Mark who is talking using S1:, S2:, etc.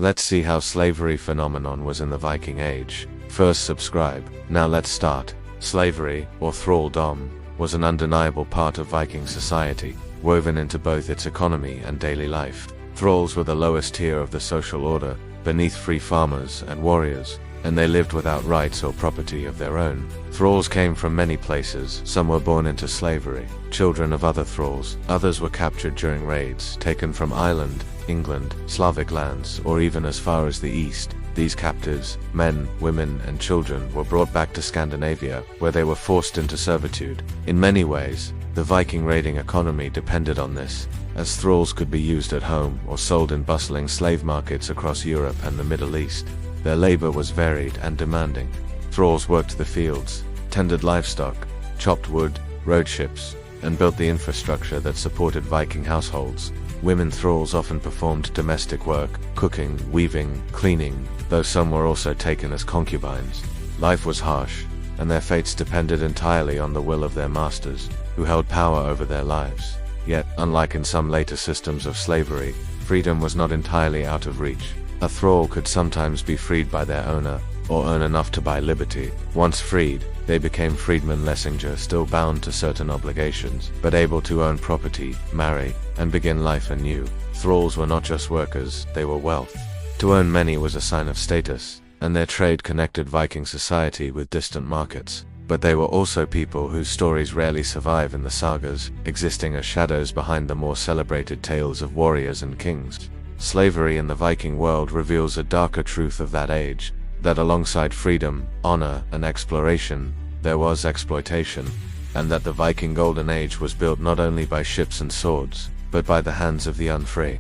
S1: Let's see how slavery phenomenon was in the Viking Age. First subscribe. Now let's start. Slavery, or thralldom, was an undeniable part of Viking society, woven into both its economy and daily life. Thralls were the lowest tier of the social order, beneath free farmers and warriors, and they lived without rights or property of their own. Thralls came from many places. Some were born into slavery, children of other thralls. Others were captured during raids, taken from Ireland, England, Slavic lands, or even as far as the east. These captives, men, women, and children, were brought back to Scandinavia, where they were forced into servitude. In many ways, the Viking raiding economy depended on this, as thralls could be used at home or sold in bustling slave markets across Europe and the Middle East. Their labor was varied and demanding. Thralls worked the fields, tended livestock, chopped wood, rowed ships, and built the infrastructure that supported Viking households. Women thralls often performed domestic work, cooking, weaving, cleaning, though some were also taken as concubines. Life was harsh, and their fates depended entirely on the will of their masters, who held power over their lives. Yet, unlike in some later systems of slavery, freedom was not entirely out of reach. A thrall could sometimes be freed by their owner, or earn enough to buy liberty. Once freed, they became freedmen Lessinger, still bound to certain obligations, but able to own property, marry, and begin life anew. Thralls were not just workers, they were wealth. To own many was a sign of status, and their trade connected Viking society with distant markets. But they were also people whose stories rarely survive in the sagas, existing as shadows behind the more celebrated tales of warriors and kings. Slavery in the Viking world reveals a darker truth of that age, that alongside freedom, honor, and exploration, there was exploitation, and that the Viking Golden Age was built not only by ships and swords, but by the hands of the unfree.